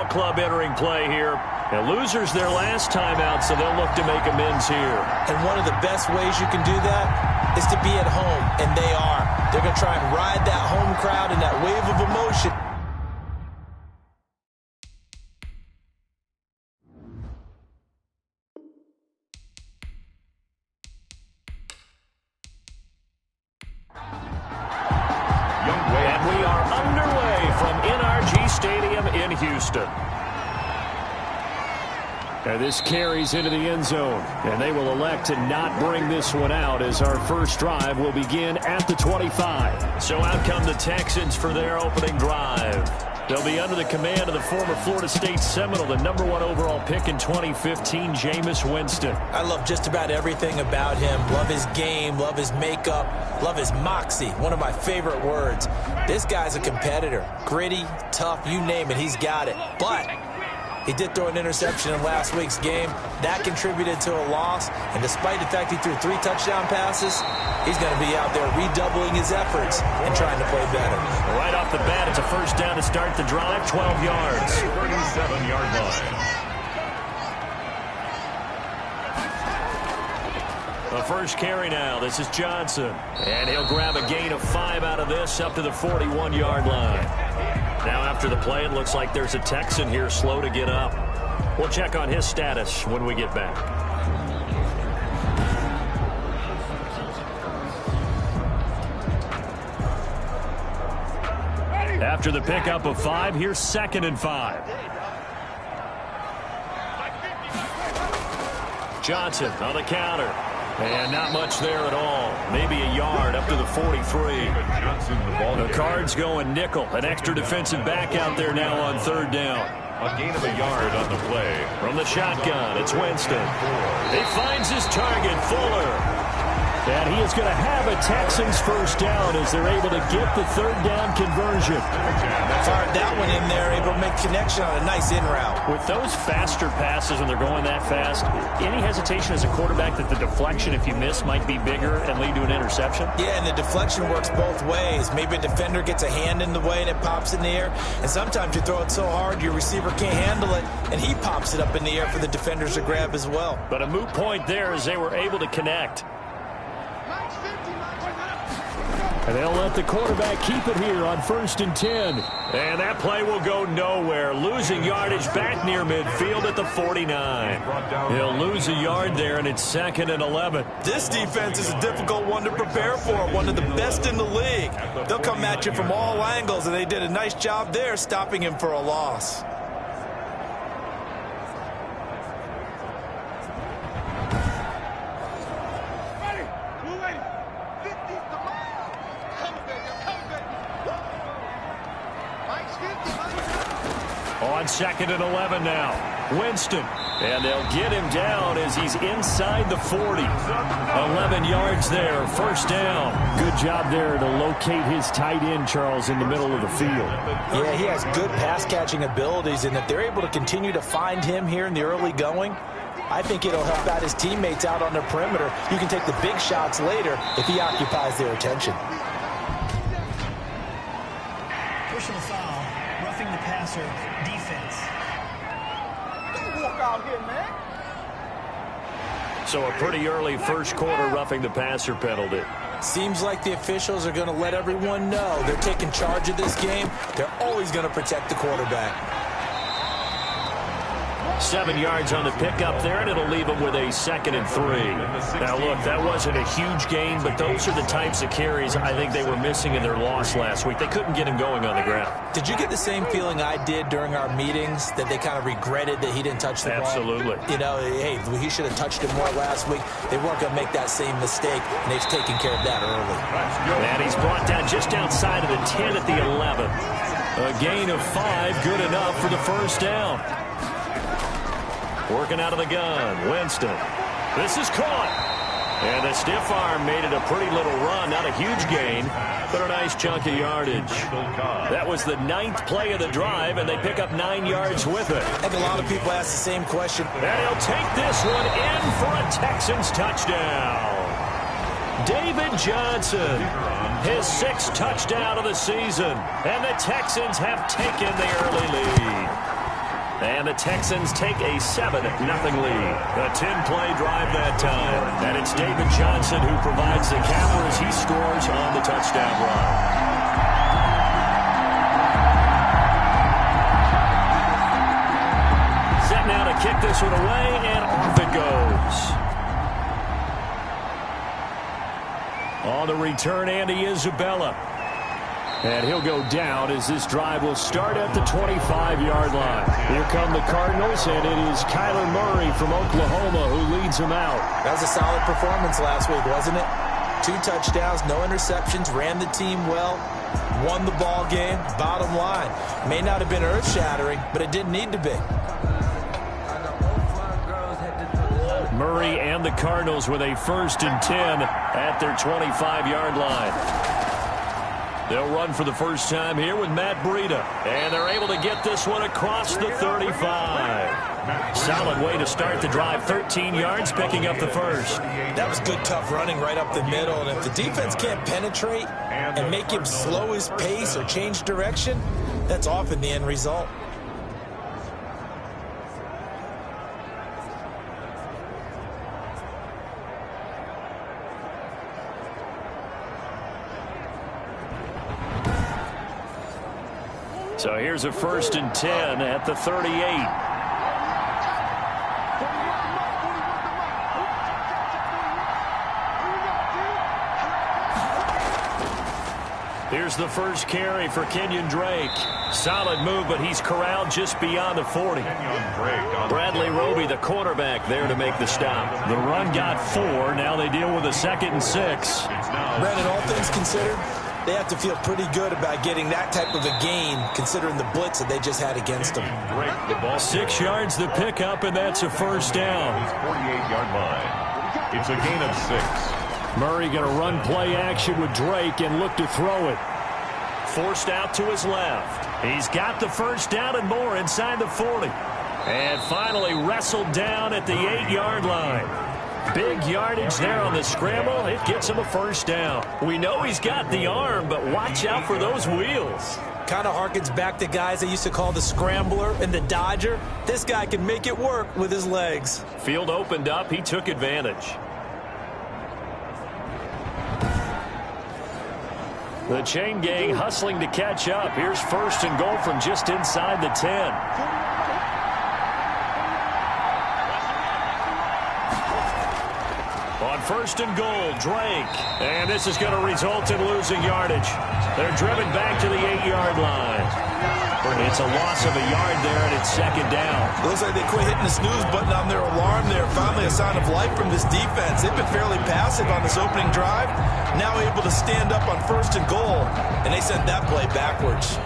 club entering play here. And losers their last time out, so they'll look to make amends here. And one of the best ways you can do that is to be at home, and they are. They're going to try and ride that home crowd and that wave of emotion. And we are underway from NRG Stadium in Houston. And this carries into the end zone, and they will elect to not bring this one out as our first drive will begin at the 25. So out come the Texans for their opening drive. They'll be under the command of the former Florida State Seminole, the #1 overall pick in 2015, Jameis Winston. I love just about everything about him. Love his game, love his makeup, love his moxie, one of my favorite words. This guy's a competitor. Gritty, tough, you name it, he's got it. But he did throw an interception in last week's game. That contributed to a loss. And despite the fact he threw 3 touchdown passes, he's going to be out there redoubling his efforts and trying to play better. Right off the bat, it's a first down to start the drive, 12 yards. 37-yard line. The first carry now. This is Johnson. And he'll grab a gain of 5 out of this up to the 41-yard line. Now after the play, it looks like there's a Texan here slow to get up. We'll check on his status when we get back. After the pickup of 5, here's 2nd and 5. Johnson on the counter. And not much there at all. Maybe a yard up to the 43. The Cards going nickel. An extra defensive back out there now on 3rd down. A gain of a yard on the play. From the shotgun, it's Winston. He finds his target, Fuller. And he is going to have a Texans first down as they're able to get the 3rd down conversion. Fired that one in there, able to make connection on a nice in route. With those faster passes when they're going that fast, any hesitation as a quarterback that the deflection, if you miss, might be bigger and lead to an interception? Yeah, and the deflection works both ways. Maybe a defender gets a hand in the way and it pops in the air. And sometimes you throw it so hard your receiver can't handle it, and he pops it up in the air for the defenders to grab as well. But a moot point there as they were able to connect. And they'll let the quarterback keep it here on 1st and 10. And that play will go nowhere. Losing yardage back near midfield at the 49. He'll lose a yard there, and it's 2nd and 11. This defense is a difficult one to prepare for, one of the best in the league. They'll come at you from all angles, and they did a nice job there stopping him for a loss. On 2nd and 11 now. Winston. And they'll get him down as he's inside the 40. 11 yards there. First down. Good job there to locate his tight end, Charles, in the middle of the field. Yeah, he has good pass-catching abilities, and if they're able to continue to find him here in the early going, I think it'll help out his teammates out on the perimeter. You can take the big shots later if he occupies their attention. Personal foul, roughing the passer, defense. Don't walk out here, man. So a pretty early first quarter roughing the passer penalty. Seems like the officials are going to let everyone know they're taking charge of this game. They're always going to protect the quarterback. 7 yards on the pickup there, and it'll leave them with a 2nd and 3. Now, look, that wasn't a huge gain, but those are the types of carries I think they were missing in their loss last week. They couldn't get him going on the ground. Did you get the same feeling I did during our meetings, that they kind of regretted that he didn't touch the ball? Absolutely. You know, hey, he should have touched it more last week. They weren't going to make that same mistake, and they've taken care of that early. And he's brought down just outside of the 10 at the 11. A gain of 5, good enough for the first down. Working out of the gun, Winston. This is caught. And the stiff arm made it a pretty little run. Not a huge gain, but a nice chunk of yardage. That was the 9th play of the drive, and they pick up 9 yards with it. I think a lot of people ask the same question. And he'll take this one in for a Texans touchdown. David Johnson, his 6th touchdown of the season, and the Texans have taken the early lead. And the Texans take a 7-0 lead. A 10-play drive that time. And it's David Johnson who provides the capper as he scores on the touchdown run. Set now to kick this one away, and off it goes. On the return, Andy Isabella. And he'll go down as this drive will start at the 25-yard line. Here come the Cardinals, and it is Kyler Murray from Oklahoma who leads them out. That was a solid performance last week, wasn't it? 2 touchdowns, no interceptions, ran the team well, won the ball game. Bottom line, may not have been earth-shattering, but it didn't need to be. Murray and the Cardinals with a 1st and 10 at their 25-yard line. They'll run for the first time here with Matt Breida. And they're able to get this one across the 35. Solid way to start the drive. 13 yards, picking up the first. That was good, tough running right up the middle. And if the defense can't penetrate and make him slow his pace or change direction, that's often the end result. So here's a 1st and 10 at the 38. Here's the first carry for Kenyon Drake. Solid move, but he's corralled just beyond the 40. Bradley Roby, the quarterback, there to make the stop. The run got 4. Now they deal with a 2nd and 6. Brandon, all things considered, they have to feel pretty good about getting that type of a gain, considering the blitz that they just had against them. 6 yards the pickup, and that's a first down. 48-yard line. It's a gain of 6. Murray going to run play action with Drake and look to throw it. Forced out to his left. He's got the first down and more inside the 40. And finally wrestled down at the 8-yard line. Big yardage there on the scramble. It gets him a first down. We know he's got the arm, but watch out for those wheels. Kind of harkens back to guys they used to call the scrambler and the dodger. This guy can make it work with his legs. Field opened up. He took advantage. The chain gang hustling to catch up. Here's 1st and goal from just inside the 10. On 1st and goal, Drake. And this is going to result in losing yardage. They're driven back to the 8-yard line. It's a loss of a yard there, and it's 2nd down. Looks like they quit hitting the snooze button on their alarm there. Finally a sign of life from this defense. They've been fairly passive on this opening drive. Now able to stand up on 1st and goal, and they sent that play backwards.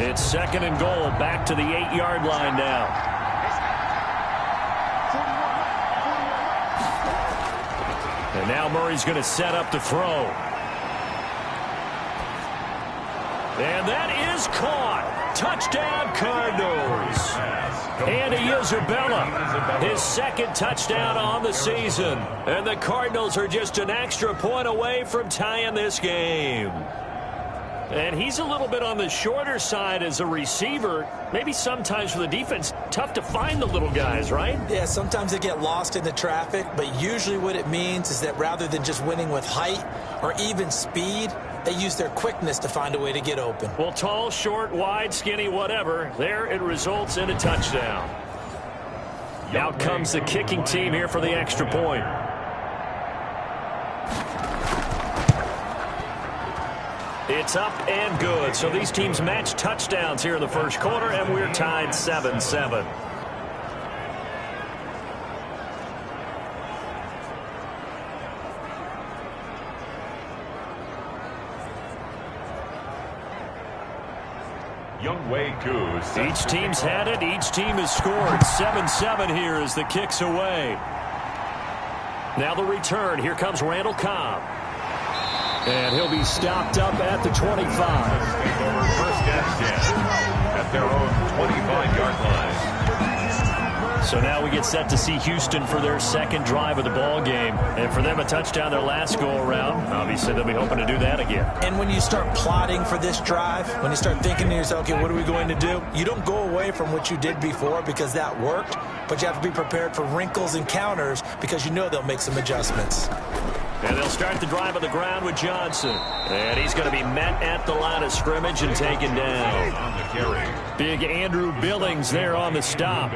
It's 2nd and goal, back to the 8-yard line now. And now Murray's going to set up to throw. And that is caught. Touchdown, Cardinals. Andy Isabella, his 2nd touchdown on the season. And the Cardinals are just an extra point away from tying this game. And he's a little bit on the shorter side as a receiver. Maybe sometimes for the defense, tough to find the little guys, right? Yeah, sometimes they get lost in the traffic, but usually what it means is that rather than just winning with height or even speed, they use their quickness to find a way to get open. Well, tall, short, wide, skinny, whatever, there it results in a touchdown. Out comes the kicking team here for the extra point. It's up and good. So these teams match touchdowns here in the first quarter, and we're tied 7-7. Each team's had it. Each team has scored. 7-7 here as the kick's away. Now the return. Here comes Randall Cobb. And he'll be stopped up at the 25. First and 10 at their own 25-yard line. So now we get set to see Houston for their second drive of the ball game. And for them, a touchdown their last go-around. Obviously, they'll be hoping to do that again. And when you start plotting for this drive, when you start thinking to yourself, okay, what are we going to do? You don't go away from what you did before because that worked, but you have to be prepared for wrinkles and counters because you know they'll make some adjustments. And they'll start the drive on the ground with Johnson. And he's going to be met at the line of scrimmage and taken down. On the carry. Big Andrew Billings there on the stop.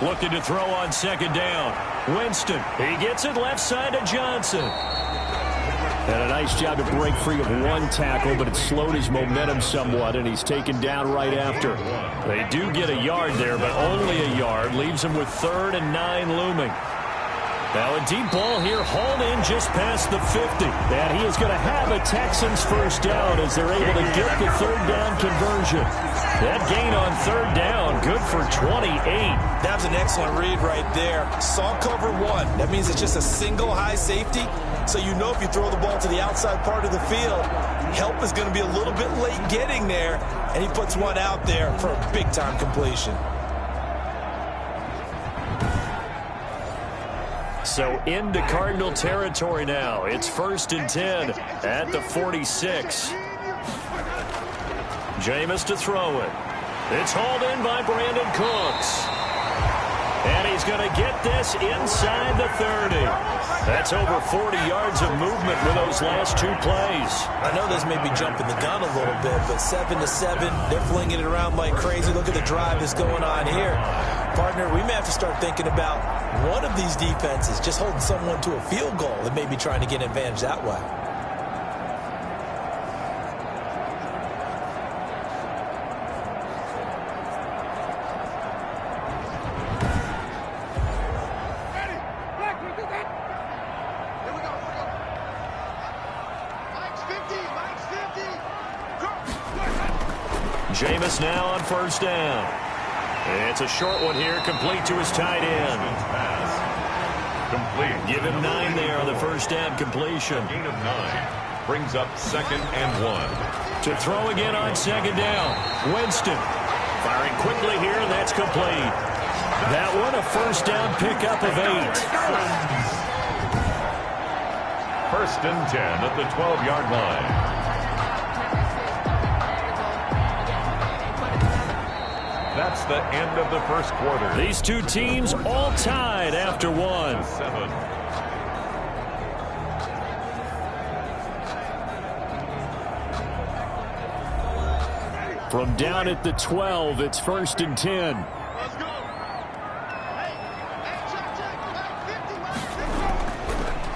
Looking to throw on second down. Winston, he gets it left side to Johnson. And a nice job to break free of one tackle, but it slowed his momentum somewhat, and he's taken down right after. They do get a yard there, but only a yard. Leaves him with 3rd and 9 looming. Now a deep ball here, hauled in just past the 50. And he is going to have a Texans first down as they're able to get the 3rd down conversion. That gain on 3rd down, good for 28. That was an excellent read right there. Saw cover 1. That means it's just a single high safety. So you know if you throw the ball to the outside part of the field, help is going to be a little bit late getting there. And he puts one out there for a big-time completion. So into Cardinal territory now. It's 1st and 10 at the 46. Jameis to throw it. It's hauled in by Brandon Cooks. And he's going to get this inside the 30. That's over 40 yards of movement with those last 2 plays. I know this may be jumping the gun a little bit, but 7-7, they're flinging it around like crazy. Look at the drive that's going on here. Partner, we may have to start thinking about one of these defenses just holding someone to a field goal and maybe trying to get an advantage that way. Jameis now on 1st down. It's a short one here, complete to his tight end. Complete. Give him 9 there on the 1st down completion. Gain of 9. Brings up 2nd and 1. To throw again on 2nd down. Winston firing quickly here, and that's complete. That one a 1st down pickup of 8. 1st and 10 at the 12-yard line. That's the end of the first quarter. These two teams all tied after 1. 7. From down at the 12, it's 1st and 10. Let's go.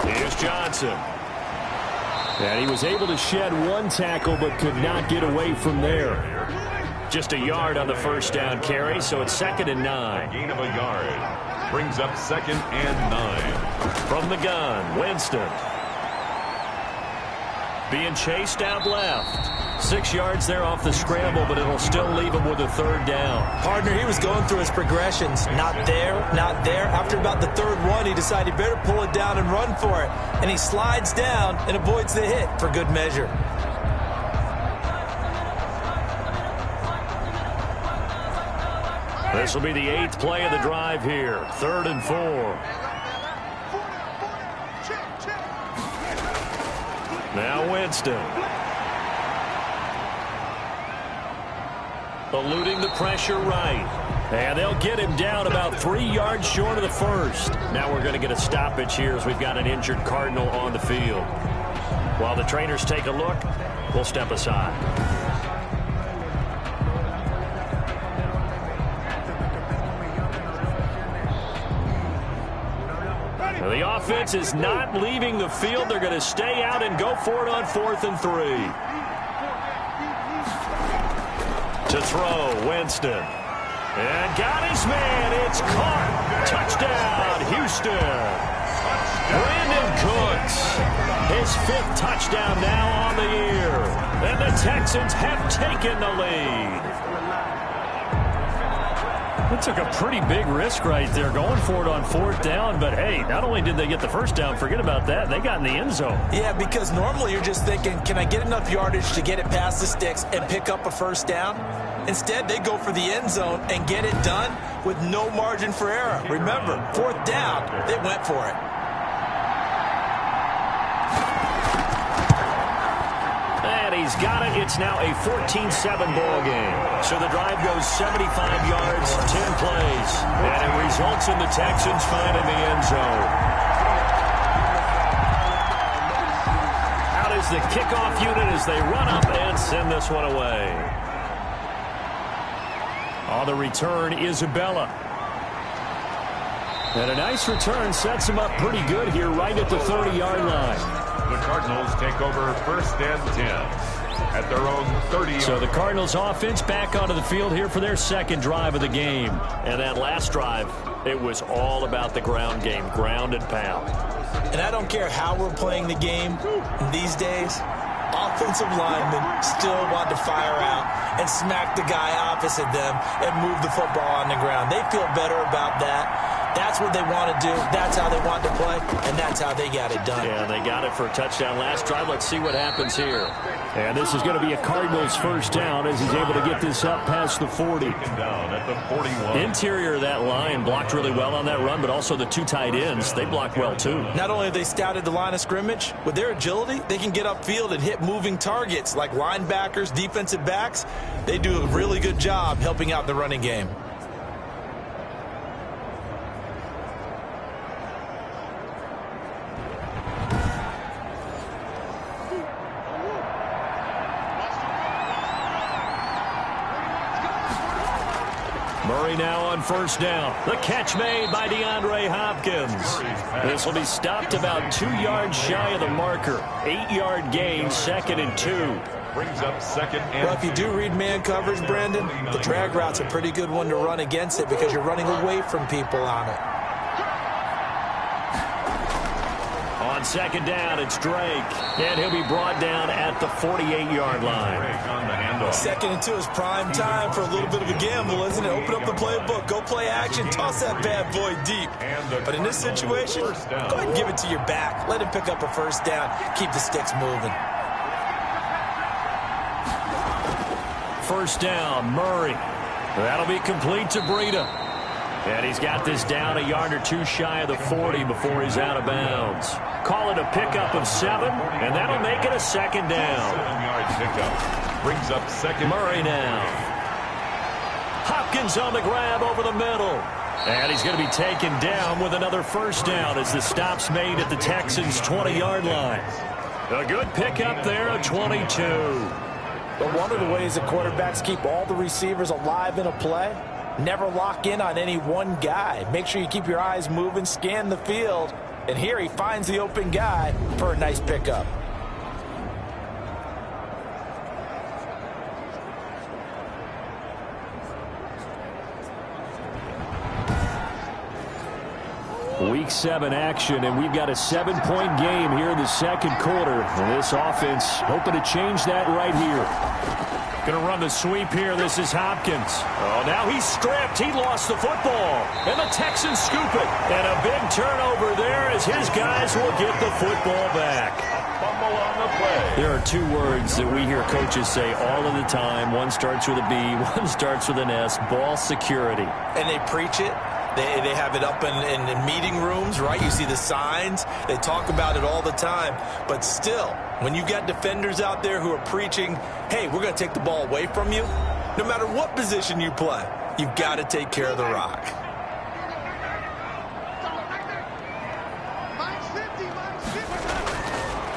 Here's Johnson. And he was able to shed one tackle but could not get away from there. Just a yard on the 1st down carry, so it's 2nd and 9. Gain of a yard. Brings up 2nd and 9. From the gun, Winston. Being chased out left. 6 yards there off the scramble, but it'll still leave him with a 3rd down. Partner, he was going through his progressions. Not there, not there. After about the 3rd one, he decided he better pull it down and run for it. And he slides down and avoids the hit for good measure. This will be the 8th play of the drive here. 3rd and 4. Now Winston. Eluding the pressure right. And they'll get him down about 3 yards short of the 1st. Now we're going to get a stoppage here as we've got an injured Cardinal on the field. While the trainers take a look, we'll step aside. The offense is not leaving the field. They're going to stay out and go for it on 4th and 3. To throw, Winston. And got his man. It's caught. Touchdown, Houston. Brandon Cooks. His 5th touchdown now on the year. And the Texans have taken the lead. It took a pretty big risk right there going for it on 4th down, but hey, not only did they get the first down, forget about that, they got in the end zone. Yeah, because normally you're just thinking, can I get enough yardage to get it past the sticks and pick up a first down? Instead, they go for the end zone and get it done with no margin for error. Remember, 4th down, they went for it. And he's got it. It's now a 14-7 ball game. So the drive goes 75 yards, 10 plays. And it results in the Texans finding the end zone. Out is the kickoff unit as they run up and send this one away. On the return, Isabella. And a nice return sets him up pretty good here right at the 30-yard line. The Cardinals take over 1st and 10 at their own 30. So the Cardinals offense back onto the field here for their second drive of the game. And that last drive, it was all about the ground game, ground and pound. And I don't care how we're playing the game these days, offensive linemen still want to fire out and smack the guy opposite them and move the football on the ground. They feel better about that. That's what they want to do. That's how they want to play, and that's how they got it done. Yeah, they got it for a touchdown last drive. Let's see what happens here. And this is going to be a Cardinals first down as he's able to get this up past the 40. Down at the 41. Interior of that line blocked really well on that run, but also the 2 tight ends, they blocked well too. Not only have they scouted the line of scrimmage, with their agility, they can get upfield and hit moving targets like linebackers, defensive backs. They do a really good job helping out the running game. Murray now on first down. The catch made by DeAndre Hopkins. This will be stopped about 2 yards shy of the marker. 8-yard gain, 2nd and 2. Brings up 2nd and Well, if you do read man coverage, Brandon, the drag route's a pretty good one to run against it because you're running away from people on it. On 2nd down, it's Drake. And he'll be brought down at the 48-yard line. on the handoff. 2nd and 2 is prime time for a little bit of a gamble, isn't it? Open up the playbook, go play action, toss that bad boy deep. But in this situation, go ahead and give it to your back. Let him pick up a first down. Keep the sticks moving. First down, Murray. That'll be complete to Breida. And he's got this down a yard or 2 shy of the 40 before he's out of bounds. Call it a pickup of 7, and that'll make it a 2nd down. 7-yard pickup. Brings up 2nd. Murray now. Hopkins on the grab over the middle. And he's going to be taken down with another first down as the stop's made at the Texans' 20-yard line. A good pickup there, a 22. But one of the ways that quarterbacks keep all the receivers alive in a play, never lock in on any one guy. Make sure you keep your eyes moving, scan the field. And here he finds the open guy for a nice pickup. Week 7 action, and we've got a 7-point game here in the second quarter. And this offense hoping to change that right here. Going to run the sweep here. This is Hopkins. Oh, now he's stripped. He lost the football. And the Texans scoop it. And a big turnover there as his guys will get the football back. Fumble on the play. There are 2 words that we hear coaches say all of the time. One starts with a B, one starts with an S. Ball security. And they preach it. They have it up in meeting rooms, right? You see the signs. They talk about it all the time. But still, when you got defenders out there who are preaching, hey, we're going to take the ball away from you, no matter what position you play, you've got to take care of the rock.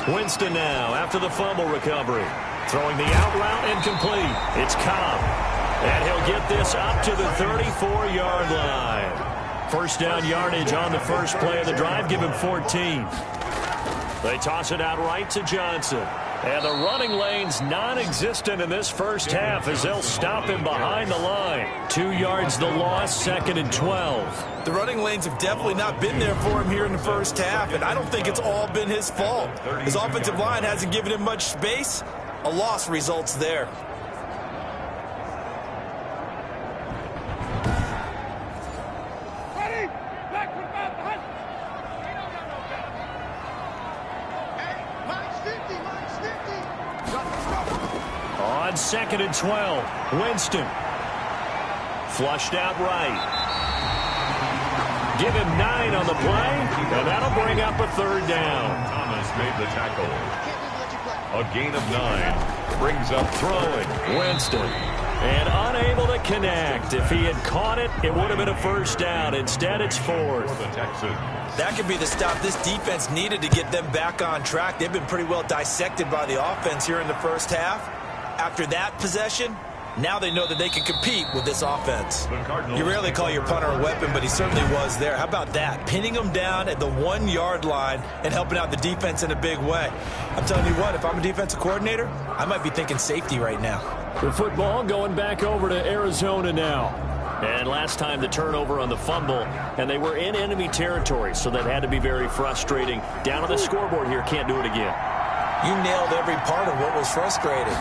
Winston now after the fumble recovery. Throwing the out route incomplete. It's Cobb. And he'll get this up to the 34-yard line. First down yardage on the first play of the drive. Give him 14. They toss it out right to Johnson. And the running lane's non-existent in this first half as they'll stop him behind the line. 2 yards the loss, 2nd and 12. The running lanes have definitely not been there for him here in the first half, and I don't think it's all been his fault. His offensive line hasn't given him much space. A loss results there. On 2nd and 12, Winston. Flushed out right. Give him 9 on the play, and that'll bring up a 3rd down. Thomas made the tackle. A gain of 9 brings up throwing. Winston. And unable to connect. If he had caught it, it would have been a 1st down. Instead, it's 4th. For the Texans. That could be the stop this defense needed to get them back on track. They've been pretty well dissected by the offense here in the first half. After that possession, now they know that they can compete with this offense. You rarely call your punter a weapon, but he certainly was there. How about that? Pinning them down at the 1-yard line and helping out the defense in a big way. I'm telling you what, if I'm a defensive coordinator, I might be thinking safety right now. The football going back over to Arizona now. And last time the turnover on the fumble, and they were in enemy territory, so that had to be very frustrating. Down on the scoreboard here, can't do it again. You nailed every part of what was frustrating.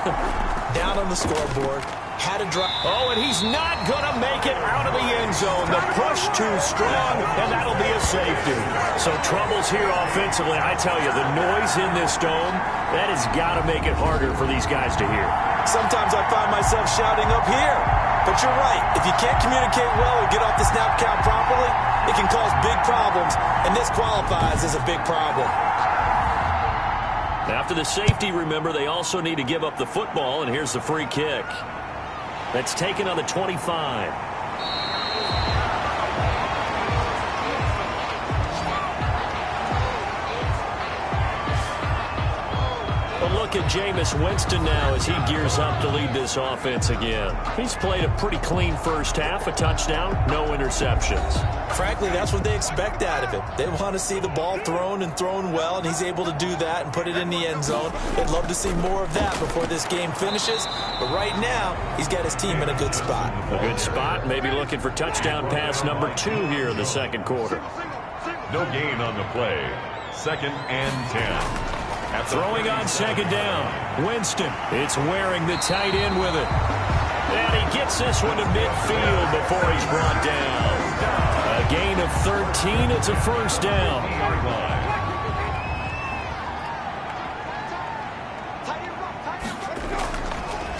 Down on the scoreboard, had to drop. Oh, and he's not going to make it out of the end zone. The push too strong, and that'll be a safety. So troubles here offensively. I tell you, the noise in this dome, that has got to make it harder for these guys to hear. Sometimes I find myself shouting up here. But you're right. If you can't communicate well or get off the snap count properly, it can cause big problems, and this qualifies as a big problem. After the safety, remember, they also need to give up the football, and here's the free kick. That's taken on the 25. A look at Jameis Winston now as he gears up to lead this offense again. He's played a pretty clean first half, a touchdown, no interceptions. Frankly, that's what they expect out of him. They want to see the ball thrown and thrown well, and he's able to do that and put it in the end zone. They'd love to see more of that before this game finishes. But right now, he's got his team in a good spot. A good spot, maybe looking for touchdown pass number 2 here in the second quarter. No gain on the play. 2nd and 10. Throwing on 2nd down. Winston. It's wearing the tight end with it. And he gets this one to midfield before he's brought down. A gain of 13. It's a 1st down.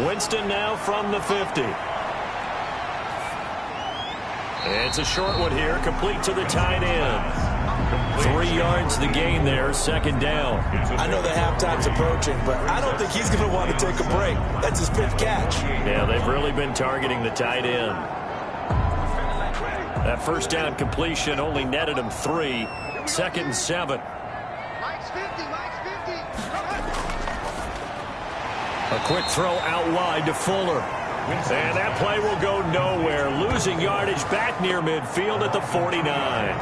Winston now from the 50. It's a short one here, complete to the tight end. 3 yards the gain there, 2nd down. I know the halftime's approaching, but I don't think he's going to want to take a break. That's his 5th catch. Yeah, they've really been targeting the tight end. That 1st down completion only netted him 3. 2nd and 7. A quick throw out wide to Fuller. And that play will go nowhere. Losing yardage back near midfield at the 49.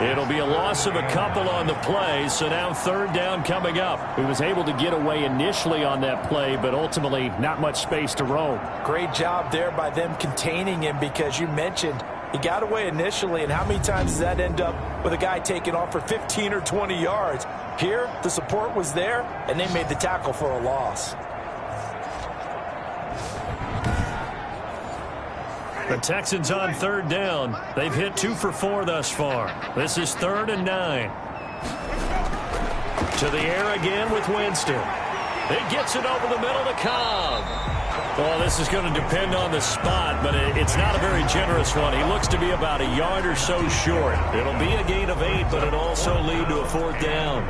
It'll be a loss of a couple on the play, so now 3rd down coming up. He was able to get away initially on that play, but ultimately not much space to roam. Great job there by them containing him, because you mentioned he got away initially, and how many times does that end up with a guy taking off for 15 or 20 yards? Here, the support was there, and they made the tackle for a loss. The Texans on 3rd down. They've hit 2 for 4 thus far. This is 3rd and 9. To the air again with Winston. He gets it over the middle to Cobb. Well, this is going to depend on the spot, but it's not a very generous one. He looks to be about a yard or so short. It'll be a gain of 8, but it'll also lead to a 4th down.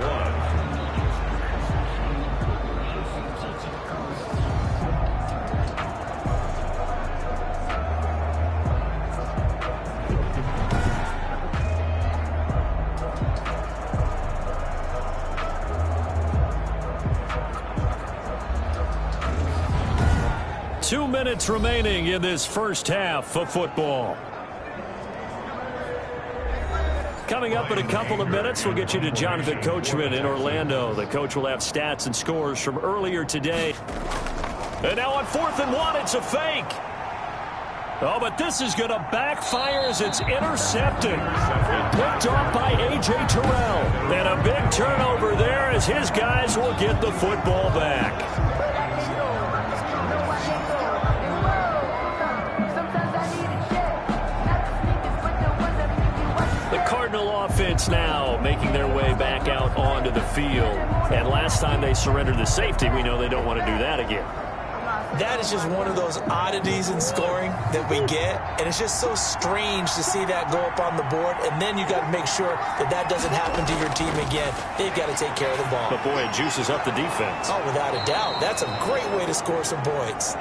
2 minutes remaining in this first half of football. Coming up in a couple of minutes, we'll get you to Jonathan Coachman in Orlando. The coach will have stats and scores from earlier today. And now on 4th and 1, it's a fake. Oh, but this is going to backfire as it's intercepted. Picked off by A.J. Terrell. And a big turnover there as his guys will get the football back. Cardinal offense now making their way back out onto the field. And last time they surrendered the safety, we know they don't want to do that again. That is just one of those oddities in scoring that we get, and it's just so strange to see that go up on the board, and then you got to make sure that that doesn't happen to your team again. They've got to take care of the ball. But, boy, it juices up the defense. Oh, without a doubt. That's a great way to score some points.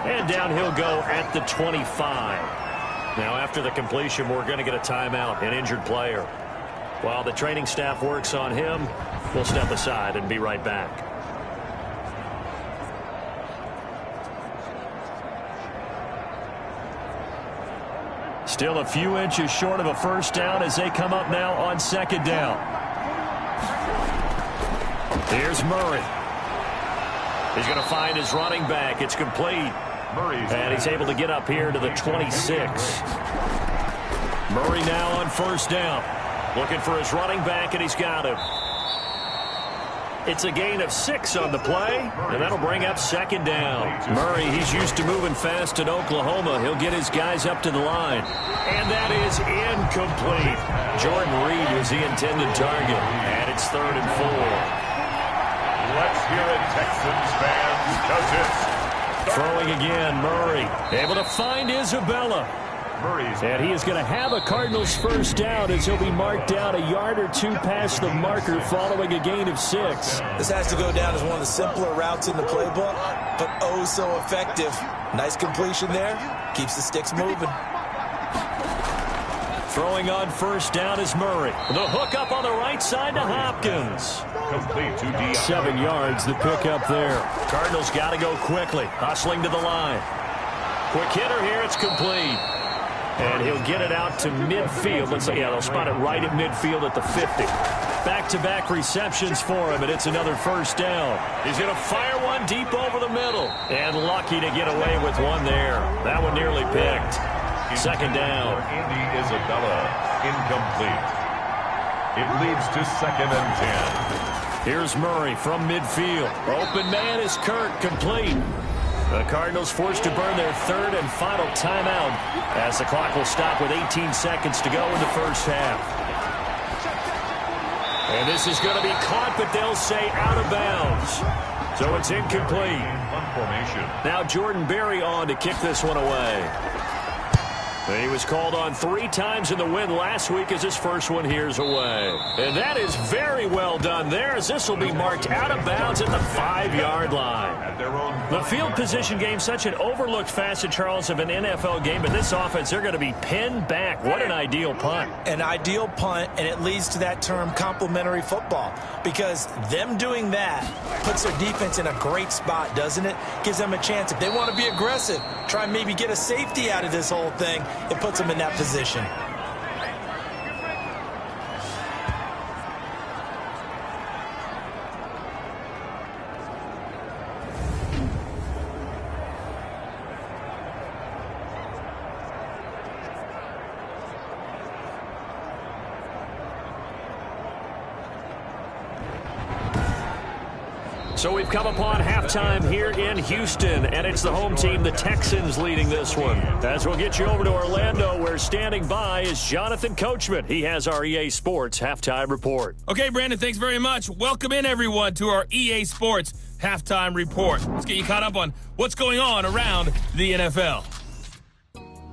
And down he'll go at the 25. Now, after the completion, we're going to get a timeout, an injured player. While the training staff works on him, we'll step aside and be right back. Still a few inches short of a first down as they come up now on second down. Here's Murray. He's going to find his running back. It's complete. And he's able to get up here to the 26. Murray now on first down. Looking for his running back, and he's got him. It's a gain of 6 on the play, and that'll bring up second down. Murray, he's used to moving fast in Oklahoma. He'll get his guys up to the line. And that is incomplete. Jordan Reed was the intended target, and it's 3rd and 4. Let's hear it, Texans fans, because it's throwing again, Murray. Able to find Isabella. And he is going to have a Cardinals first down as he'll be marked down a yard or 2 past the marker following a gain of 6. This has to go down as one of the simpler routes in the playbook, but oh so effective. Nice completion there. Keeps the sticks moving. Throwing on first down is Murray. The hook up on the right side to Hopkins. complete to Dion. 7 yards, the pick up there. Cardinals got to go quickly. Hustling to the line. Quick hitter here. It's complete. And he'll get it out to midfield. Let's say, yeah, they'll spot it right at midfield at the 50. Back-to-back receptions for him, and it's another first down. He's going to fire one deep over the middle. And lucky to get away with one there. That one nearly picked. Second down. Andy Isabella, incomplete. It leads to 2nd and 10. Here's Murray from midfield. Open man is Kirk, complete. The Cardinals forced to burn their 3rd and final timeout as the clock will stop with 18 seconds to go in the first half. And this is going to be caught, but they'll say out of bounds. So it's incomplete. Now Jordan Berry on to kick this one away. He was called on 3 times in the win last week as his first one here's away. And that is very well done there as this will be marked out of bounds at the 5-yard line. The field position game, such an overlooked facet, Charles, of an NFL game, but this offense, they're going to be pinned back. What an ideal punt. An ideal punt, and it leads to that term complementary football, because them doing that puts their defense in a great spot, doesn't it? Gives them a chance. If they want to be aggressive, try and maybe get a safety out of this whole thing, it puts them in that position. So we've come upon halftime here in Houston, and it's the home team, the Texans, leading this one. As we'll get you over to Orlando, where standing by is Jonathan Coachman. He has our EA Sports Halftime Report. Okay, Brandon, thanks very much. Welcome in, everyone, to our EA Sports Halftime Report. Let's get you caught up on what's going on around the NFL.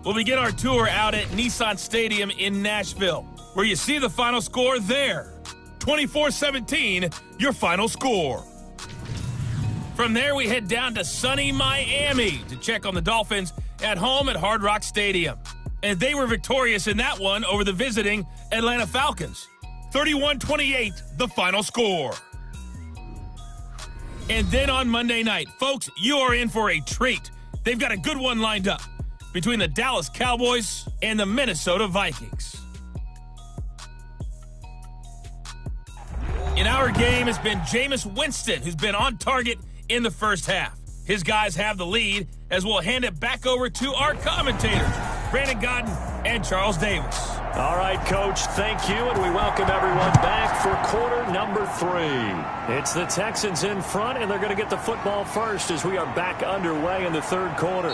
We'll begin our tour out at Nissan Stadium in Nashville, where you see the final score there. 24-17, your final score. From there, we head down to sunny Miami to check on the Dolphins at home at Hard Rock Stadium. And they were victorious in that one over the visiting Atlanta Falcons. 31-28, the final score. And then on Monday night, folks, you are in for a treat. They've got a good one lined up between the Dallas Cowboys and the Minnesota Vikings. In our game has been Jameis Winston, who's been on target in the first half. His guys have the lead as we'll hand it back over to our commentators, Brandon Godden and Charles Davis. All right, Coach, thank you, and we welcome everyone back for quarter number 3. It's the Texans in front, and they're going to get the football first as we are back underway in the 3rd quarter.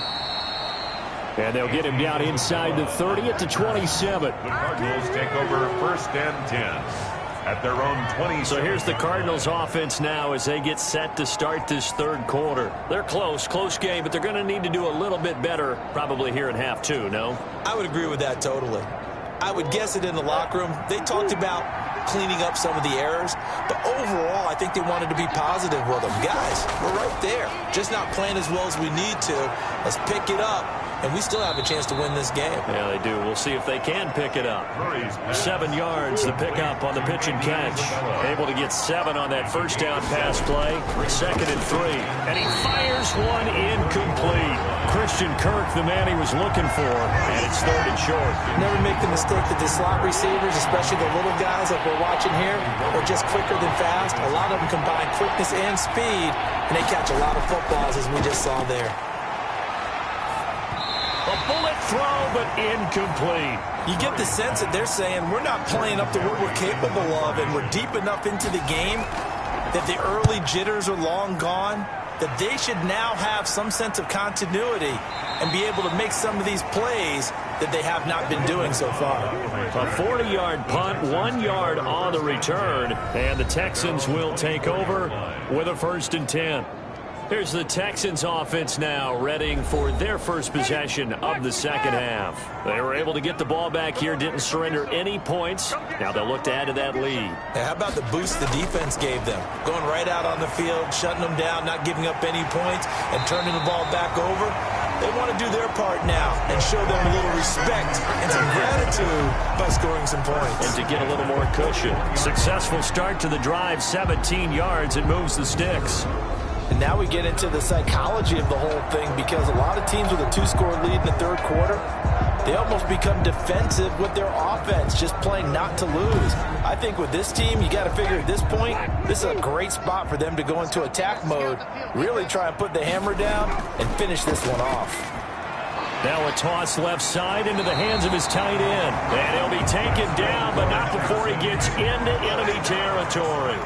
And they'll get him down inside the 30 at the 27. The Cardinals take over 1st and 10 at their own 20. So here's the Cardinals offense now as they get set to start this third quarter. They're close game, but they're going to need to do a little bit better probably here in half two, no? I would agree with that totally. I would guess it in the locker room. They talked about cleaning up some of the errors, but overall, I think they wanted to be positive with them. Guys, we're right there. Just not playing as well as we need to. Let's pick it up, and we still have a chance to win this game. Yeah, they do. We'll see if they can pick it up. 7 yards to pick up on the pitch and catch. Able to get 7 on that first down pass play. 2nd and 3. And he fires one incomplete. Christian Kirk, the man he was looking for, and it's 3rd and short. Never make the mistake that the slot receivers, especially the little guys like we're watching here, are just quicker than fast. A lot of them combine quickness and speed, and they catch a lot of footballs, as we just saw there. A bullet throw, but incomplete. You get the sense that they're saying we're not playing up to what we're capable of, and we're deep enough into the game that the early jitters are long gone, that they should now have some sense of continuity and be able to make some of these plays that they have not been doing so far. A 40-yard punt, 1 yard on the return, and the Texans will take over with a 1st and 10. Here's the Texans offense now, readying for their first possession of the second half. They were able to get the ball back here, didn't surrender any points. Now they'll look to add to that lead. Hey, how about the boost the defense gave them? Going right out on the field, shutting them down, not giving up any points, and turning the ball back over. They want to do their part now and show them a little respect and some gratitude by scoring some points. And to get a little more cushion. Successful start to the drive, 17 yards. It moves the sticks. And now we get into the psychology of the whole thing, because a lot of teams with a 2-score lead in the third quarter, they almost become defensive with their offense, just playing not to lose. I think with this team, you got to figure at this point, this is a great spot for them to go into attack mode, really try and put the hammer down and finish this one off. Now a toss left side into the hands of his tight end. And he'll be taken down, but not before he gets into enemy territory.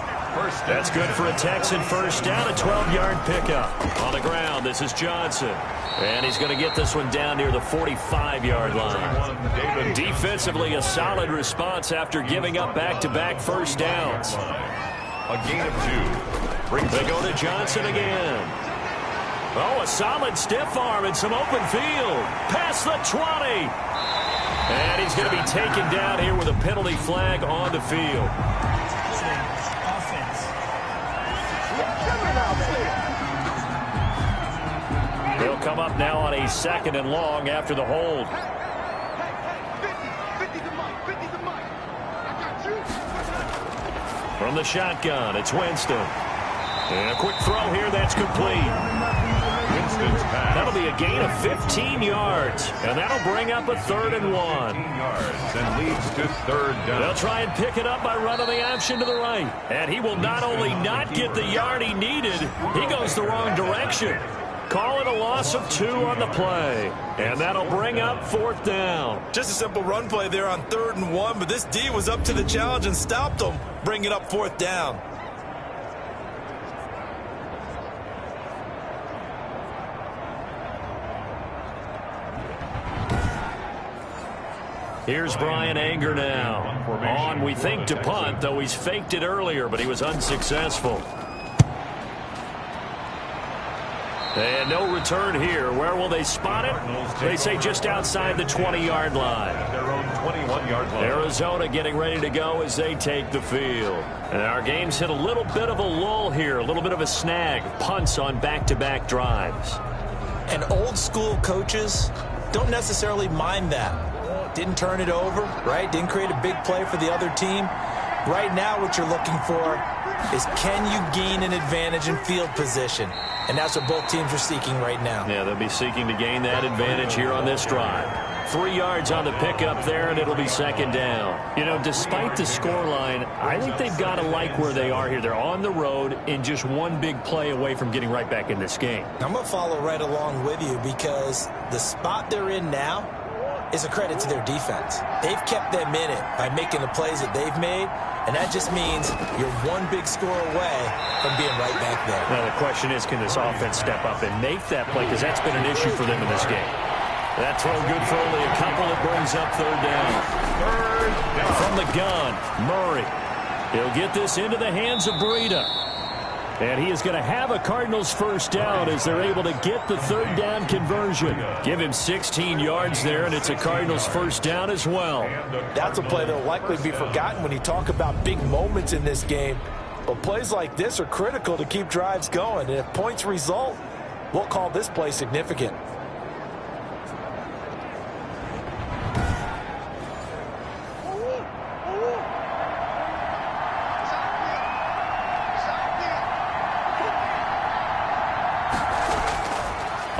That's good for a Texan first down, a 12-yard pickup. On the ground, this is Johnson. And he's going to get this one down near the 45-yard line. Defensively, a solid response after giving up back-to-back first downs. A gain of 2. They go to Johnson again. Oh, a solid stiff arm and some open field. Past the 20. And he's going to be taken down here with a penalty flag on the field. They'll come up now on a 2nd and long after the hold. From the shotgun, it's Winston. And a quick throw here, that's complete. Winston's pass. That'll be a gain of 15 yards, and that'll bring up a 3rd and 1. 15 yards and leads to 3rd down. They'll try and pick it up by running the option to the right. And he will not only not get the yard he needed, he goes the wrong direction. Call it a loss of 2 on the play. And that'll bring up 4th down. Just a simple run play there on 3rd and 1, but this D was up to the challenge and stopped them, bringing up 4th down. Here's Brian Anger now. On, we think, to punt, though he's faked it earlier, but he was unsuccessful. And no return here. Where will they spot it? They say just outside the 20-yard line. At their own 21-yard line. Arizona getting ready to go as they take the field. And our game's hit a little bit of a lull here, a little bit of a snag. Punts on back-to-back drives. And old-school coaches don't necessarily mind that. Didn't turn it over, right? Didn't create a big play for the other team. Right now what you're looking for is, can you gain an advantage in field position? And that's what both teams are seeking right now. Yeah, they'll be seeking to gain that advantage here on this drive. 3 yards on the pickup there, and it'll be 2nd down. You know, despite the scoreline, I think they've got to like where they are here. They're on the road and just one big play away from getting right back in this game. I'm going to follow right along with you, because the spot they're in now is a credit to their defense. They've kept them in it by making the plays that they've made, and that just means you're one big score away from being right back there. Now the question is, can this offense step up and make that play, because that's been an issue for them in this game. That throw good for only a couple. It brings up 3rd down. 3rd down. From the gun, Murray. He'll get this into the hands of Breida. And he is going to have a Cardinals first down as they're able to get the third down conversion. Give him 16 yards there, and it's a Cardinals first down as well. That's a play that will likely be forgotten when you talk about big moments in this game. But plays like this are critical to keep drives going. And if points result, we'll call this play significant.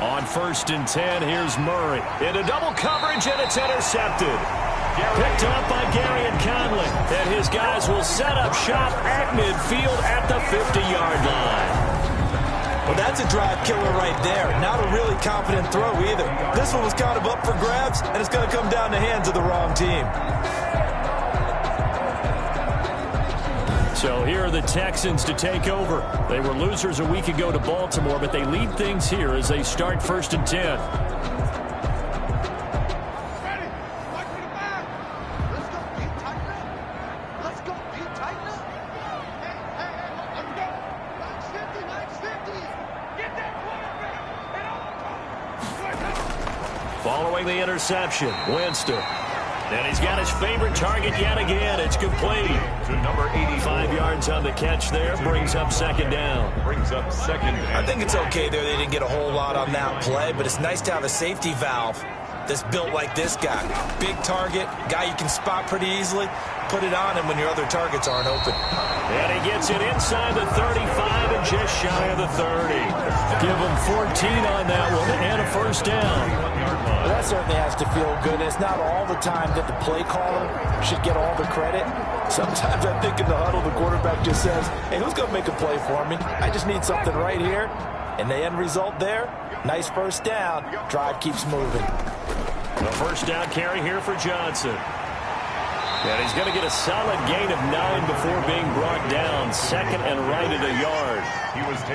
On 1st and 10, here's Murray. Into double coverage, and it's intercepted. Picked up by Gary and Conley. And his guys will set up shop at midfield at the 50-yard line. Well, that's a drive killer right there. Not a really confident throw either. This one was kind of up for grabs, and it's going to come down the hands of the wrong team. So here are the Texans to take over. They were losers a week ago to Baltimore, but they lead things here as they start 1st and 10. Following the interception, Winston. And he's got his favorite target yet again. It's complete. To number 85. 5 yards on the catch there. Brings up second down. I think it's okay there. They didn't get a whole lot on that play, but it's nice to have a safety valve that's built like this guy. Big target, guy you can spot pretty easily. Put it on him when your other targets aren't open. And he gets it inside the 35 and just shy of the 30. Give him 14 on that one and a first down. Well, that certainly has to feel good. It's not all the time that the play caller should get all the credit. Sometimes I think in the huddle, the quarterback just says, hey, who's going to make a play for me? I just need something right here. And the end result there, nice first down. Drive keeps moving. The first down carry here for Johnson. And he's going to get a solid gain of 9 before being brought down. Second and right at a yard.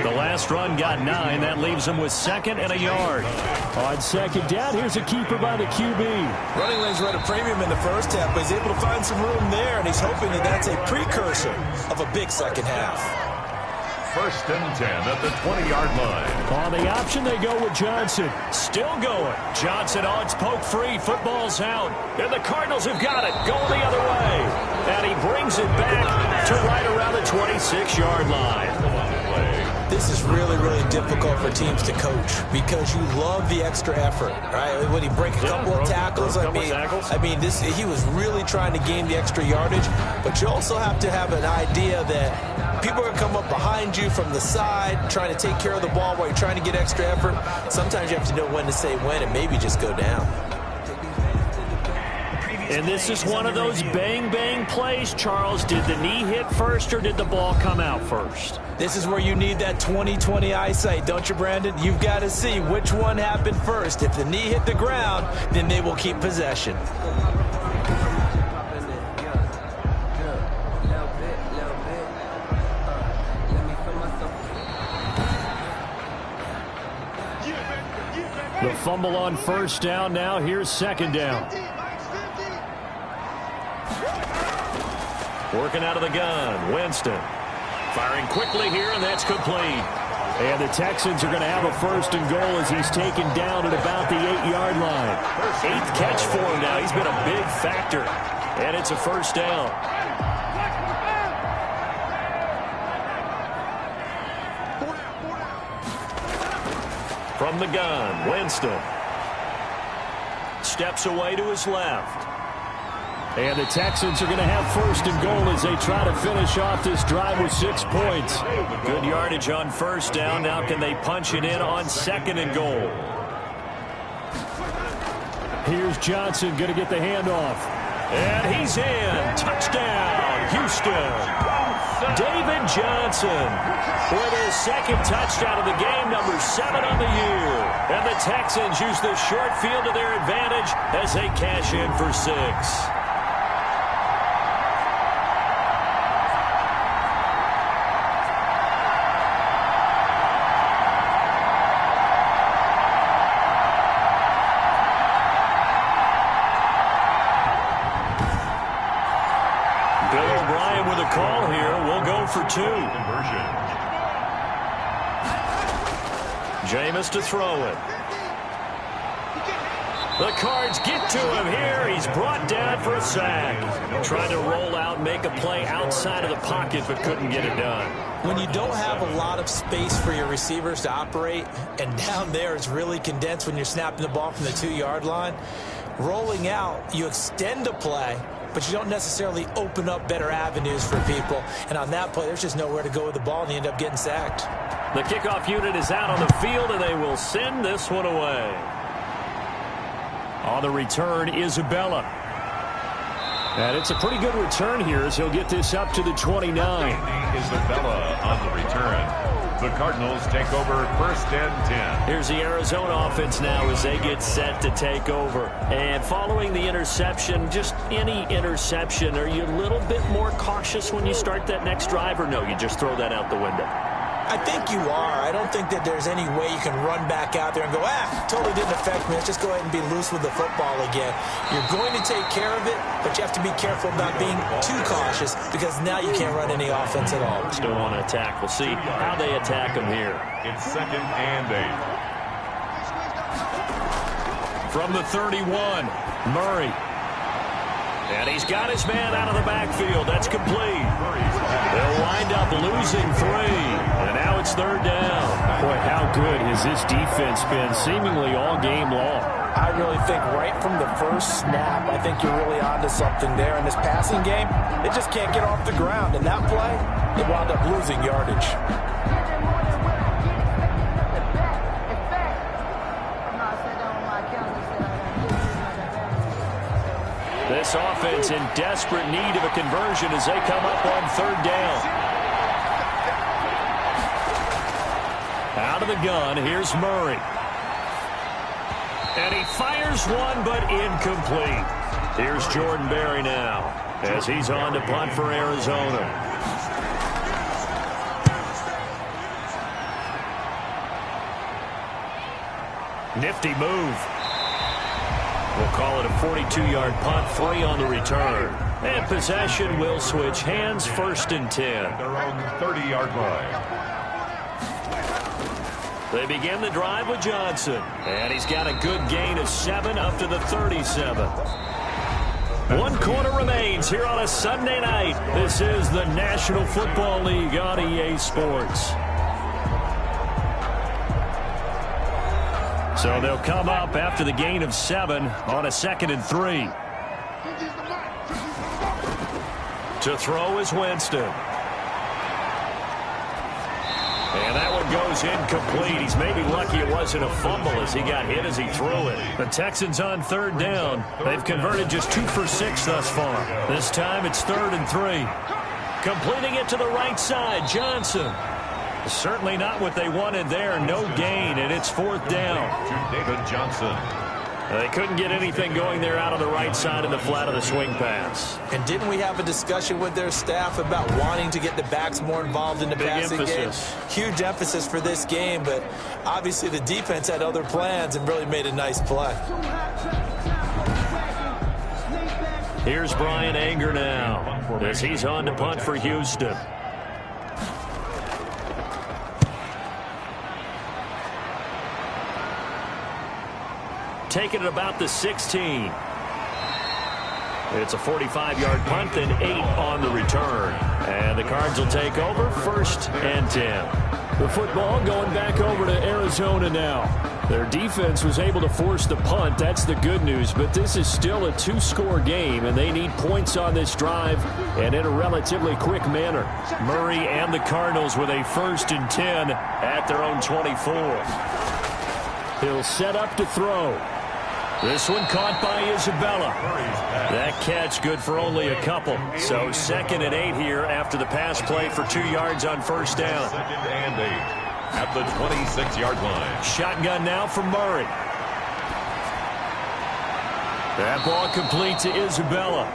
The last run got 9. That leaves him with second and a yard. On second down, here's a keeper by the QB. Running lanes were at a premium in the first half, but he's able to find some room there, and he's hoping that that's a precursor of a big second half. 1st and 10 at the 20-yard line. On the option, they go with Johnson. Still going. Johnson on its poke free. Football's out. And the Cardinals have got it. Going the other way. And he brings it back to right around the 26-yard line. This is really, really difficult for teams to coach because you love the extra effort, right? When he break a couple of tackles, I mean, he was really trying to gain the extra yardage, but you also have to have an idea that people are going to come up behind you from the side, trying to take care of the ball while you're trying to get extra effort. Sometimes you have to know when to say when and maybe just go down. And this is one of those bang-bang plays, Charles. Did the knee hit first or did the ball come out first? This is where you need that 20/20 eyesight, don't you, Brandon? You've got to see which one happened first. If the knee hit the ground, then they will keep possession. The fumble on first down now. Here's second down. Working out of the gun, Winston. Firing quickly here, and that's complete. And the Texans are going to have a first and goal as he's taken down at about the 8-yard line. 8th catch for him now. He's been a big factor. And it's a first down. From the gun, Winston. Steps away to his left. And the Texans are going to have first and goal as they try to finish off this drive with 6 points. Good yardage on first down. Now can they punch it in on second and goal? Here's Johnson going to get the handoff. And he's in. Touchdown, Houston. David Johnson with his second touchdown of the game, number 7 on the year. And the Texans use the short field to their advantage as they cash in for 6. 2. Conversion. Jameis to throw it. The Cards get to him here. He's brought down for a sack. Tried to roll out, make a play outside of the pocket, but couldn't get it done. When you don't have a lot of space for your receivers to operate, and down there it's really condensed when you're snapping the ball from the 2-yard line, rolling out, you extend a play, but you don't necessarily open up better avenues for people. And on that play, there's just nowhere to go with the ball, and you end up getting sacked. The kickoff unit is out on the field, and they will send this one away. On the return, Isabella. And it's a pretty good return here as he'll get this up to the 29. Isabella on the return. The Cardinals take over 1st and 10. Here's the Arizona offense now as they get set to take over. And following the interception, just any interception, are you a little bit more cautious when you start that next drive, or no, you just throw that out the window? I think you are. I don't think that there's any way you can run back out there and go, totally didn't affect me. Let's just go ahead and be loose with the football again. You're going to take care of it, but you have to be careful about being too cautious because now you can't run any offense at all. Still want to attack. We'll see how they attack him here. It's 2nd and 8. From the 31, Murray. And he's got his man out of the backfield. That's complete. They'll wind up losing 3. And now it's 3rd down. Boy, how good has this defense been seemingly all game long? I really think right from the first snap, I think you're really onto something there. In this passing game, they just can't get off the ground. In that play, they wound up losing yardage. This offense in desperate need of a conversion as they come up on 3rd down. Out of the gun, here's Murray. And he fires one, but incomplete. Here's Jordan Berry now as he's on to punt for Arizona. Nifty move. We'll call it a 42-yard punt, 3 on the return. And possession will switch hands, 1st and 10. Their own 30-yard line. They begin the drive with Johnson. And he's got a good gain of 7 up to the 37. 1 quarter remains here on a Sunday night. This is the National Football League on EA Sports. So they'll come up after the gain of 7 on a 2nd and 3. To throw is Winston. And that one goes incomplete. He's maybe lucky it wasn't a fumble as he got hit as he threw it. The Texans on 3rd down. They've converted just 2 for 6 thus far. This time it's 3rd and 3. Completing it to the right side, Johnson. Certainly not what they wanted there. No gain, and it's 4th down. To David Johnson. They couldn't get anything going there out of the right side in the flat of the swing pass. And didn't we have a discussion with their staff about wanting to get the backs more involved in the passing game? Huge emphasis for this game, but obviously the defense had other plans and really made a nice play. Here's Brian Anger now as he's on to punt for Houston. Taking it about the 16. It's a 45-yard punt, then 8 on the return. And the Cards will take over 1st and 10. The football going back over to Arizona now. Their defense was able to force the punt. That's the good news. But this is still a 2-score game, and they need points on this drive and in a relatively quick manner. Murray and the Cardinals with a 1st and 10 at their own 24. He'll set up to throw. This one caught by Isabella. That catch good for only a couple. So 2nd and 8 here after the pass play for 2 yards on 1st down. 2nd and 8 at the 26-yard line. Shotgun now for Murray. That ball complete to Isabella.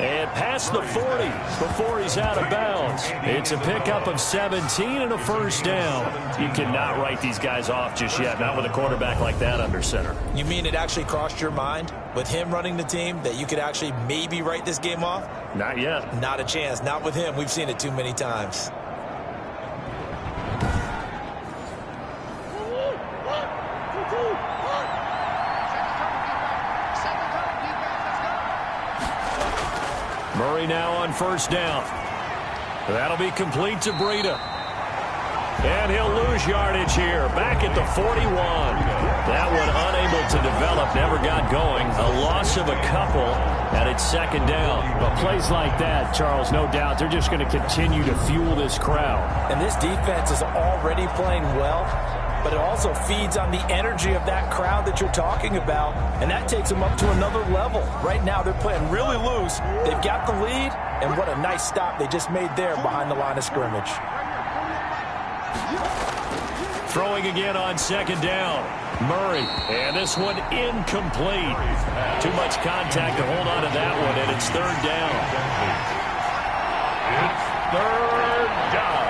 And past the 40 before he's out of bounds. It's a pickup of 17 and a 1st down. You cannot write these guys off just yet, not with a quarterback like that under center. You mean it actually crossed your mind with him running the team that you could actually maybe write this game off? Not yet. Not a chance. Not with him. We've seen it too many times. Murray now on first down. That'll be complete to Breida. And he'll lose yardage here. Back at the 41. That one unable to develop. Never got going. A loss of a couple. And it's second down. But plays like that, Charles, no doubt, they're just going to continue to fuel this crowd. And this defense is already playing well, but it also feeds on the energy of that crowd that you're talking about, and that takes them up to another level. Right now, they're playing really loose. They've got the lead, and what a nice stop they just made there behind the line of scrimmage. Throwing again on second down. Murray, and this one incomplete. Too much contact to hold on to that one, and it's third down. It's third down.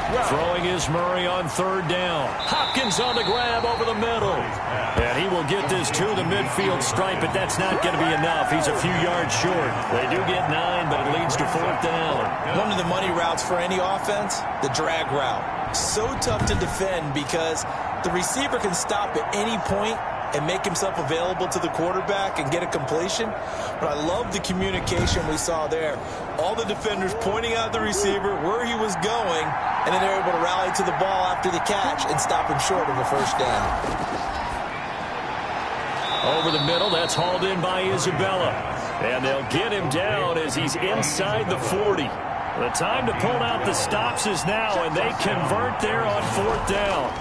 And throwing is Murray on third down. Hopkins on the grab over the middle. And he will get this to the midfield stripe, but that's not going to be enough. He's a few yards short. They do get 9, but it leads to fourth down. One of the money routes for any offense, the drag route. So tough to defend because the receiver can stop at any point and make himself available to the quarterback and get a completion. But I love the communication we saw there. All the defenders pointing out the receiver, where he was going, and then they're able to rally to the ball after the catch and stop him short of a first down. Over the middle, that's hauled in by Isabella. And they'll get him down as he's inside the 40. The time to pull out the stops is now, and they convert there on fourth down.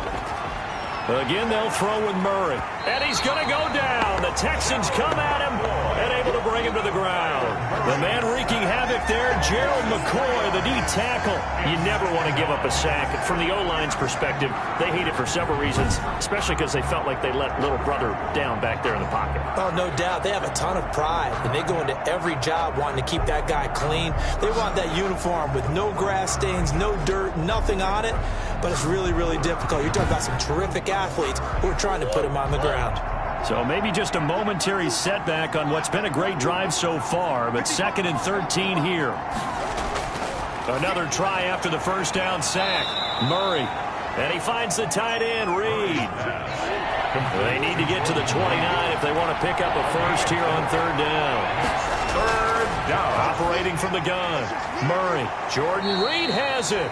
Again, they'll throw with Murray. And he's going to go down. The Texans come at him and able to bring him to the ground. The man wreaking havoc there, Gerald McCoy, the D tackle. You never want to give up a sack. From the O-line's perspective, they hate it for several reasons, especially because they felt like they let little brother down back there in the pocket. Oh, no doubt. They have a ton of pride, and they go into every job wanting to keep that guy clean. They want that uniform with no grass stains, no dirt, nothing on it. But it's really, really difficult. You're talking about some terrific athletes who are trying to put him on the ground. So maybe just a momentary setback on what's been a great drive so far, but 2nd and 13 here. Another try after the first down sack. Murray, and he finds the tight end, Reed. They need to get to the 29 if they want to pick up a first here on third down. third down. Operating from the gun. Murray, Jordan Reed has it.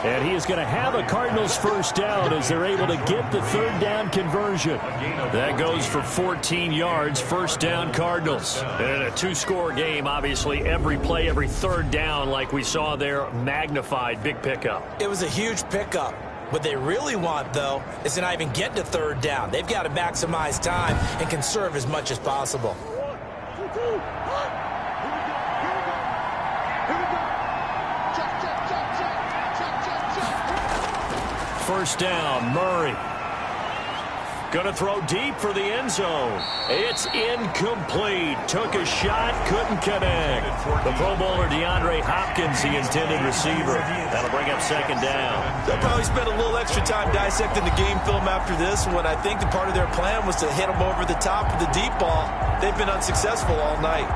And he is going to have a Cardinals first down as they're able to get the third down conversion. That goes for 14 yards, first down Cardinals. And a two-score game, obviously, every play, every third down like we saw there, magnified, big pickup. It was a huge pickup. What they really want, though, is to not even get to third down. They've got to maximize time and conserve as much as possible. First down, Murray. Going to throw deep for the end zone. It's incomplete. Took a shot, couldn't connect. The Pro Bowler DeAndre Hopkins, the intended receiver. That'll bring up second down. They'll probably spend a little extra time dissecting the game film after this one. I think the part of their plan was to hit them over the top with the deep ball. They've been unsuccessful all night.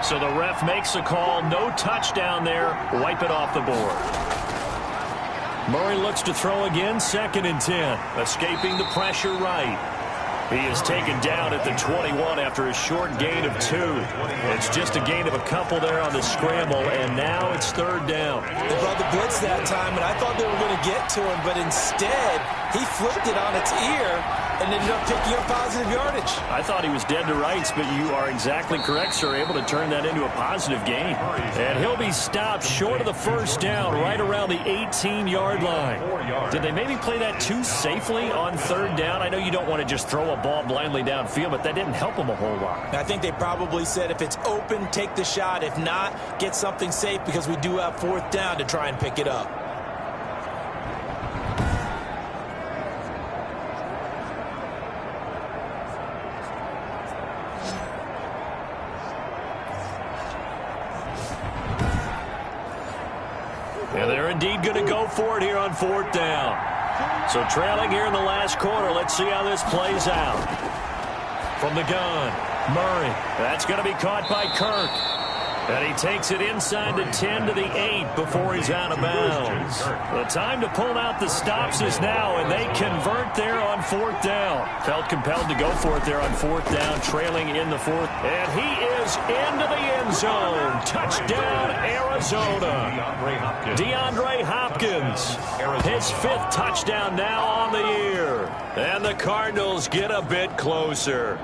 So the ref makes a call. No touchdown there. Wipe it off the board. Murray looks to throw again. 2nd and 10. Escaping the pressure right. He is taken down at the 21 after a short gain of 2. It's just a gain of a couple there on the scramble, and now it's third down. They brought the blitz that time, and I thought they were going to get to him, but instead he flipped it on its ear and ended up picking up positive yardage. I thought he was dead to rights, but you are exactly correct, sir. Able to turn that into a positive gain. And he'll be stopped short of the first down right around the 18-yard line. Did they maybe play that too safely on third down? I know you don't want to just throw a ball blindly downfield, but that didn't help them a whole lot. I think they probably said if it's open, take the shot. If not, get something safe because we do have fourth down to try and pick it up. And they're indeed going to go for it here on fourth down. So trailing here in the last quarter, let's see how this plays out. From the gun, Murray. That's going to be caught by Kirk. And he takes it inside the 10 to the 8 before he's out of bounds. The time to pull out the stops is now, and they convert there on 4th down. Felt compelled to go for it there on 4th down, trailing in the 4th. And he is into the end zone. Touchdown, Arizona. DeAndre Hopkins. His 5th touchdown now on the year. And the Cardinals get a bit closer.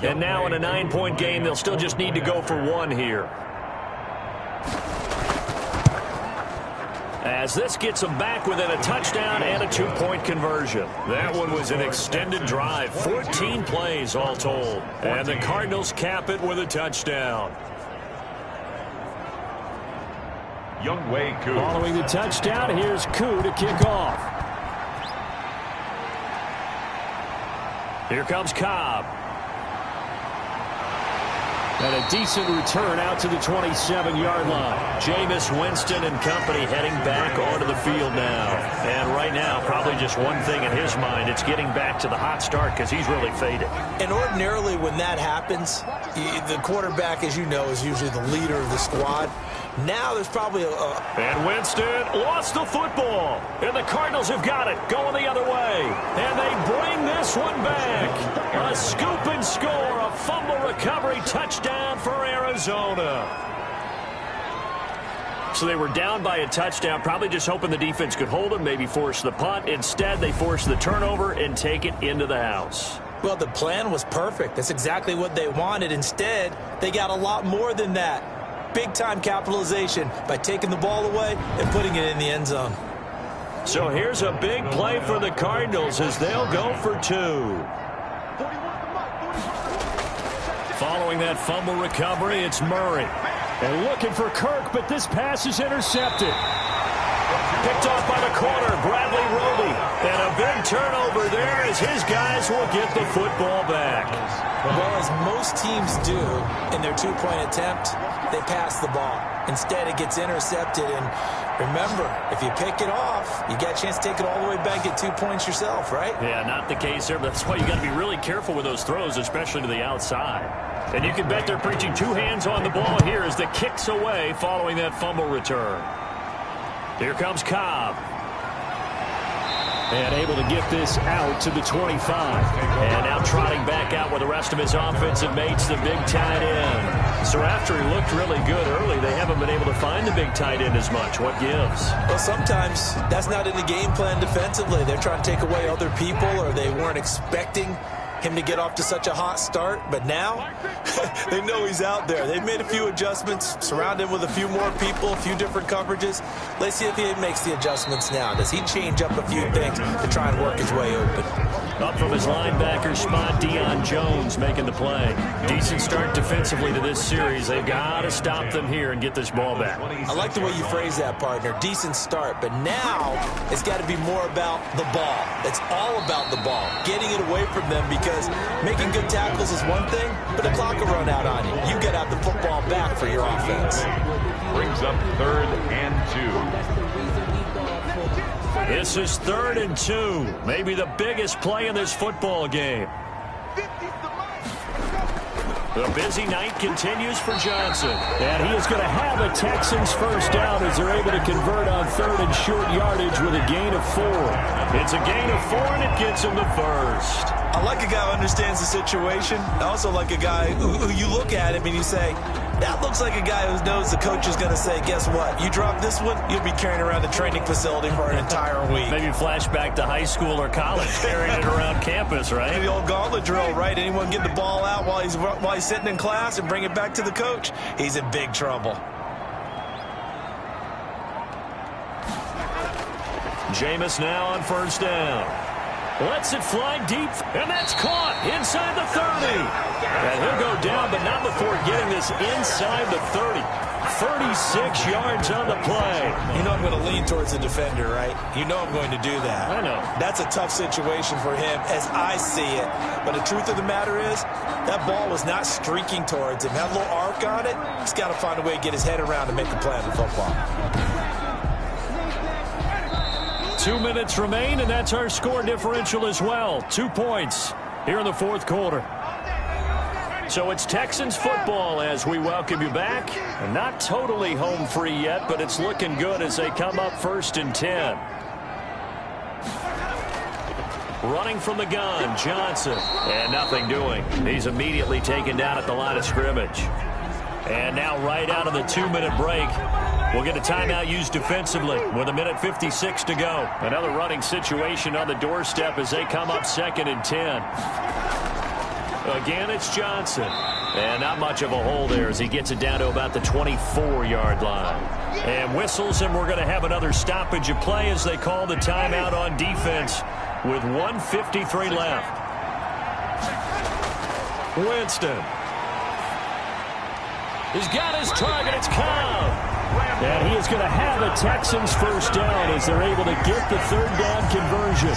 And now in a 9-point game, they'll still just need to go for 1 here. As this gets them back within a touchdown and a 2-point conversion. That one was an extended drive, 14 plays all told. And the Cardinals cap it with a touchdown. Younghoe Koo. Following the touchdown, here's Koo to kick off. Here comes Cobb. And a decent return out to the 27-yard line. Jameis Winston and company heading back onto the field now. And right now, probably just one thing in his mind. It's getting back to the hot start because he's really faded. And ordinarily when that happens, the quarterback, as you know, is usually the leader of the squad. Now there's probably And Winston lost the football. And the Cardinals have got it going the other way. And they bring this one back. A scoop and score. A fumble recovery touchdown for Arizona. So they were down by a touchdown, probably just hoping the defense could hold them, maybe force the punt. Instead, they force the turnover and take it into the house. Well, the plan was perfect. That's exactly what they wanted. Instead, they got a lot more than that. Big-time capitalization by taking the ball away and putting it in the end zone. So here's a big play for the Cardinals as they'll go for 2. Following that fumble recovery, it's Murray. And looking for Kirk, but this pass is intercepted. Picked off by the corner, Bradley Roby. And a big turnover there as his guys will get the football back. Well, as most teams do in their 2-point attempt, they pass the ball. Instead, it gets intercepted. And remember, if you pick it off, you get a chance to take it all the way back, get 2 points yourself, right? Yeah, not the case there, but that's why you got to be really careful with those throws, especially to the outside. And you can bet they're preaching 2 hands on the ball here as the kick's away following that fumble return. Here comes Cobb. And able to get this out to the 25. And now trotting back out with the rest of his offensive mates, the big tight end. So after he looked really good early, they haven't been able to find the big tight end as much. What gives? Well, sometimes that's not in the game plan defensively. They're trying to take away other people, or they weren't expecting him to get off to such a hot start. But now, they know he's out there. They've made a few adjustments, surround him with a few more people, a few different coverages. Let's see if he makes the adjustments now. Does he change up a few things to try and work his way open? Up from his linebacker spot, Deion Jones making the play. Decent start defensively to this series. They've got to stop them here and get this ball back. I like the way you phrase that, partner. Decent start. But now it's got to be more about the ball. It's all about the ball. Getting it away from them, because making good tackles is one thing, but the clock will run out on you. You got to have the football back for your offense. Brings up 3rd and 2. This is 3rd and 2. Maybe the biggest play in this football game. The busy night continues for Johnson. And he is going to have a Texans first down as they're able to convert on 3rd and short yardage with a gain of 4. It's a gain of 4, and it gets him the first. I like a guy who understands the situation. I also like a guy who you look at him and you say, that looks like a guy who knows the coach is going to say, guess what? You drop this one, you'll be carrying around the training facility for an entire week. Maybe flashback to high school or college, carrying it around campus, right? The old gauntlet drill, right? Anyone get the ball out while he's sitting in class and bring it back to the coach? He's in big trouble. Jameis now on first down. Lets it fly deep, and that's caught inside the 30. And he'll go down, but not before getting this inside the 30. 36 yards on the play. You know I'm going to lean towards the defender, right? You know I'm going to do that. I know. That's a tough situation for him as I see it. But the truth of the matter is, that ball was not streaking towards him. Had a little arc on it. He's got to find a way to get his head around to make the play on the football. 2 minutes remain, and that's our score differential as well. 2 points here in the fourth quarter. So it's Texans football as we welcome you back. Not totally home free yet, but it's looking good as they come up 1st and 10. Running from the gun, Johnson. And nothing doing. He's immediately taken down at the line of scrimmage. And now right out of the 2-minute break, we'll get a timeout used defensively with 1:56 to go. Another running situation on the doorstep as they come up 2nd and 10. Again, it's Johnson. And not much of a hole there as he gets it down to about the 24-yard line. And whistles, and we're going to have another stoppage of play as they call the timeout on defense with 1:53 left. Winston. He's got his target. It's Cobb. And he is going to have a Texans first down as they're able to get the 3rd down conversion.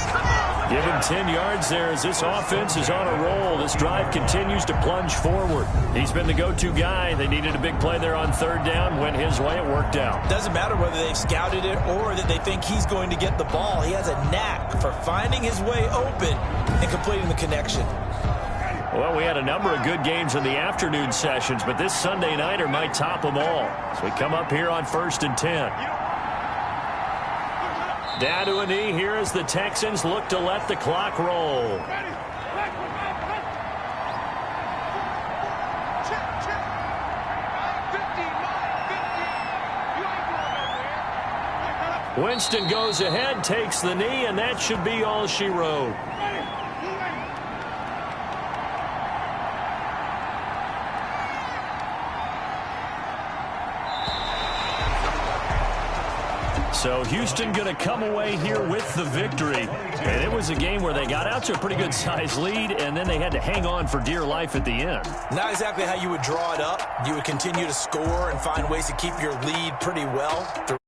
Give him 10 yards there as this offense is on a roll. This drive continues to plunge forward. He's been the go-to guy. They needed a big play there on 3rd down. Went his way. It worked out. Doesn't matter whether they've scouted it or that they think he's going to get the ball. He has a knack for finding his way open and completing the connection. Well, we had a number of good games in the afternoon sessions, but this Sunday nighter might top them all. So we come up here on 1st and 10. Down to a knee here as the Texans look to let the clock roll. Winston goes ahead, takes the knee, and that should be all she wrote. So Houston going to come away here with the victory. And it was a game where they got out to a pretty good-sized lead, and then they had to hang on for dear life at the end. Not exactly how you would draw it up. You would continue to score and find ways to keep your lead pretty well.